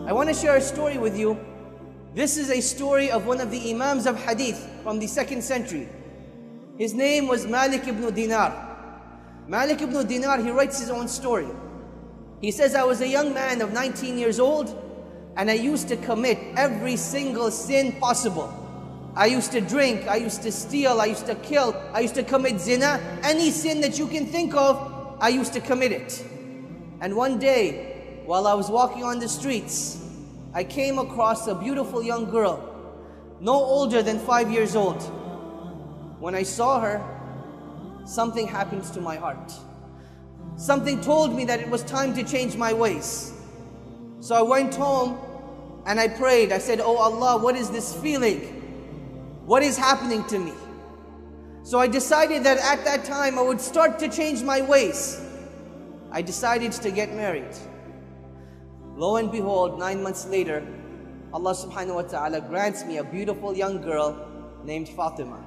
I want to share a story with you. This is a story of one of the Imams of Hadith from the 2nd century. His name was Malik ibn Dinar. Malik ibn Dinar, he writes his own story. He says, I was a young man of 19 years old, and I used to commit every single sin possible. I used to drink, I used to steal, I used to kill, I used to commit zina. Any sin that you can think of, I used to commit it. And one day, while I was walking on the streets, I came across a beautiful young girl, no older than 5 years old. When I saw her, something happened to my heart. Something told me that it was time to change my ways. So I went home and I prayed. I said, Oh Allah, what is this feeling? What is happening to me? So I decided that at that time I would start to change my ways. I decided to get married. Lo and behold, 9 months later, Allah subhanahu wa ta'ala grants me a beautiful young girl named Fatima.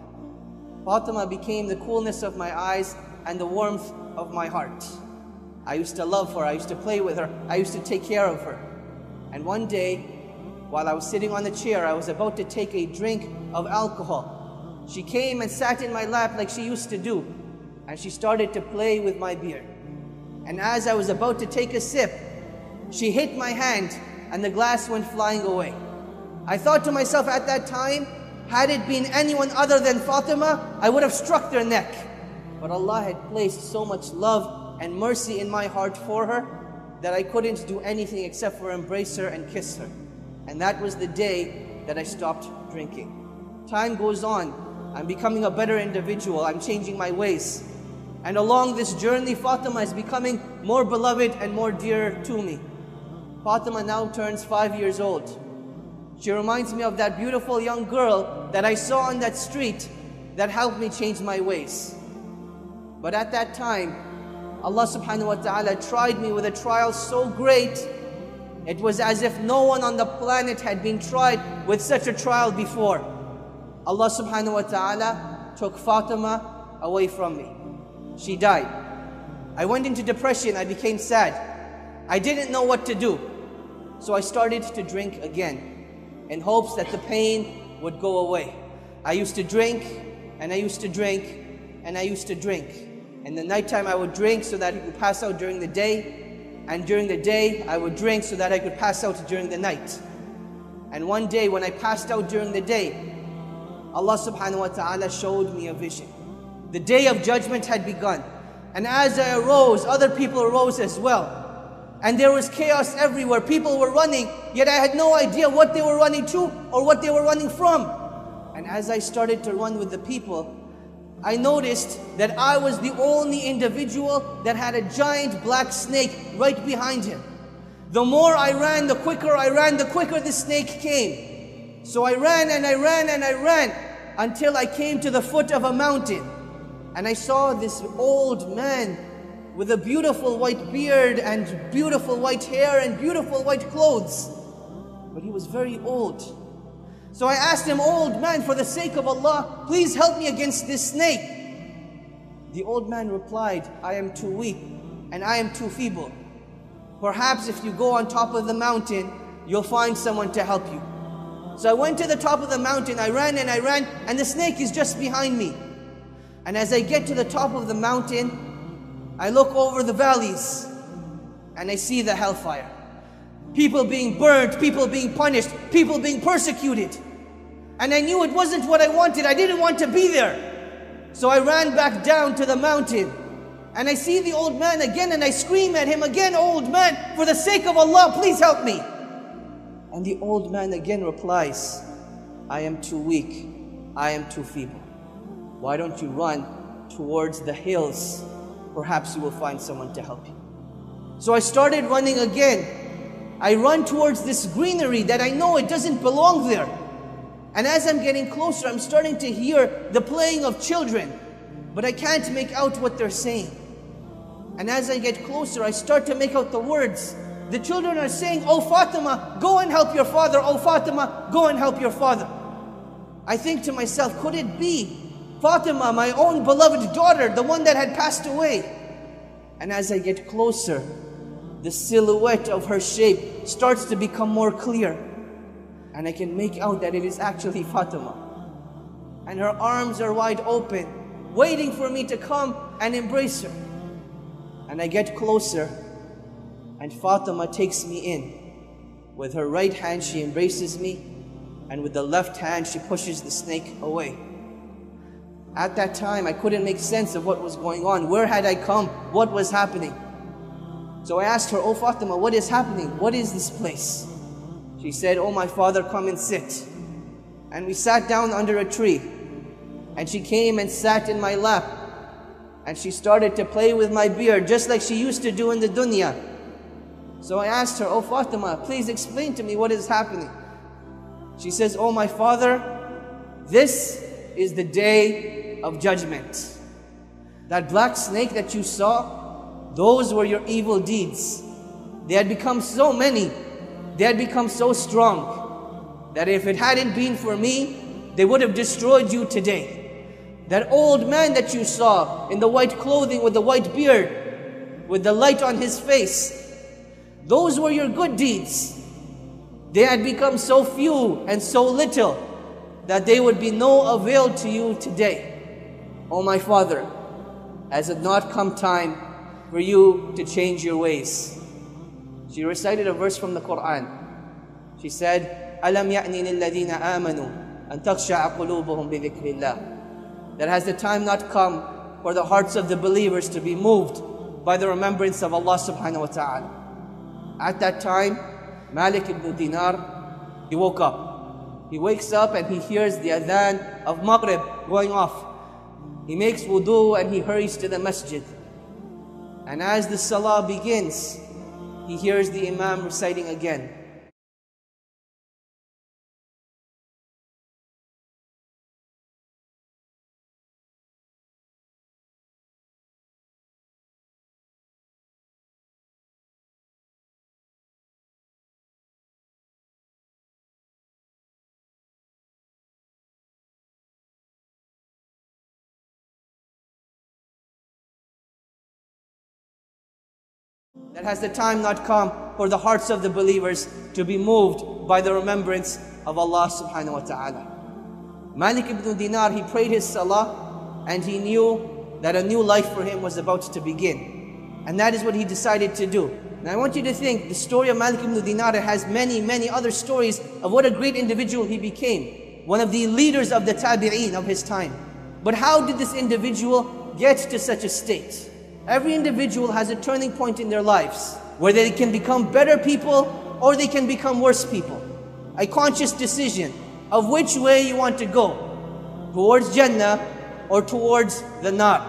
Fatima became the coolness of my eyes and the warmth of my heart. I used to love her, I used to play with her, I used to take care of her. And one day, while I was sitting on the chair, I was about to take a drink of alcohol. She came and sat in my lap like she used to do, and she started to play with my beard. And as I was about to take a sip, she hit my hand and the glass went flying away. I thought to myself at that time, had it been anyone other than Fatima, I would have struck their neck. But Allah had placed so much love and mercy in my heart for her that I couldn't do anything except for embrace her and kiss her. And that was the day that I stopped drinking. Time goes on. I'm becoming a better individual. I'm changing my ways. And along this journey, Fatima is becoming more beloved and more dear to me. Fatima now turns 5 years old. She reminds me of that beautiful young girl that I saw on that street that helped me change my ways. But at that time, Allah subhanahu wa ta'ala tried me with a trial so great, it was as if no one on the planet had been tried with such a trial before. Allah subhanahu wa ta'ala took Fatima away from me. She died. I went into depression, I became sad. I didn't know what to do. So I started to drink again, in hopes that the pain would go away. I used to drink, and I used to drink, and I used to drink. In the nighttime I would drink so that I could pass out during the day, and during the day I would drink so that I could pass out during the night. And one day when I passed out during the day, Allah subhanahu wa ta'ala showed me a vision. The day of judgment had begun, and as I arose, other people arose as well. And there was chaos everywhere. People were running, yet I had no idea what they were running to or what they were running from. And as I started to run with the people, I noticed that I was the only individual that had a giant black snake right behind him. The more I ran, the quicker I ran, the quicker the snake came. So I ran and I ran and I ran until I came to the foot of a mountain. And I saw this old man with a beautiful white beard and beautiful white hair and beautiful white clothes. But he was very old. So I asked him, Old man, for the sake of Allah, please help me against this snake. The old man replied, I am too weak and I am too feeble. Perhaps if you go on top of the mountain, you'll find someone to help you. So I went to the top of the mountain, I ran, and the snake is just behind me. And as I get to the top of the mountain, I look over the valleys and I see the hellfire. People being burned, people being punished, people being persecuted. And I knew it wasn't what I wanted. I didn't want to be there. So I ran back down to the mountain and I see the old man again and I scream at him again, Old man, for the sake of Allah, please help me. And the old man again replies, I am too weak, I am too feeble. Why don't you run towards the hills? Perhaps you will find someone to help you. So I started running again. I run towards this greenery that I know it doesn't belong there. And as I'm getting closer, I'm starting to hear the playing of children, but I can't make out what they're saying. And as I get closer, I start to make out the words. The children are saying, Oh Fatima, go and help your father. Oh Fatima, go and help your father. I think to myself, could it be Fatima, my own beloved daughter, the one that had passed away? And as I get closer, the silhouette of her shape starts to become more clear. And I can make out that it is actually Fatima. And her arms are wide open, waiting for me to come and embrace her. And I get closer, and Fatima takes me in. With her right hand, she embraces me, and with the left hand, she pushes the snake away. At that time, I couldn't make sense of what was going on. Where had I come? What was happening? So I asked her, "Oh Fatima, what is happening? What is this place?" She said, "Oh my father, come and sit." And we sat down under a tree. And she came and sat in my lap. And she started to play with my beard, just like she used to do in the dunya. So I asked her, "Oh Fatima, please explain to me what is happening." She says, "Oh my father, this is the day of judgment. That black snake that you saw, those were your evil deeds. They had become so many, they had become so strong, that if it hadn't been for me, they would have destroyed you today. That old man that you saw in the white clothing with the white beard, with the light on his face, those were your good deeds. They had become so few and so little that they would be no avail to you today. Oh my father, has it not come time for you to change your ways?" She recited a verse from the Quran. She said, "Alam ya'ni lilladhina amanu an takhsha'a qulubuhum bi dhikrillah." That has the time not come for the hearts of the believers to be moved by the remembrance of Allah subhanahu wa ta'ala. At that time, Malik ibn Dinar, he woke up. He wakes up and he hears the adhan of Maghrib going off. He makes wudu and he hurries to the masjid. And as the salah begins, he hears the imam reciting again. That has the time not come for the hearts of the believers to be moved by the remembrance of Allah subhanahu wa ta'ala. Malik ibn Dinar, he prayed his salah and he knew that a new life for him was about to begin. And that is what he decided to do. Now I want you to think, the story of Malik ibn Dinar has many, many other stories of what a great individual he became. One of the leaders of the tabi'een of his time. But how did this individual get to such a state? Every individual has a turning point in their lives where they can become better people or they can become worse people. A conscious decision of which way you want to go, towards Jannah or towards the Nar.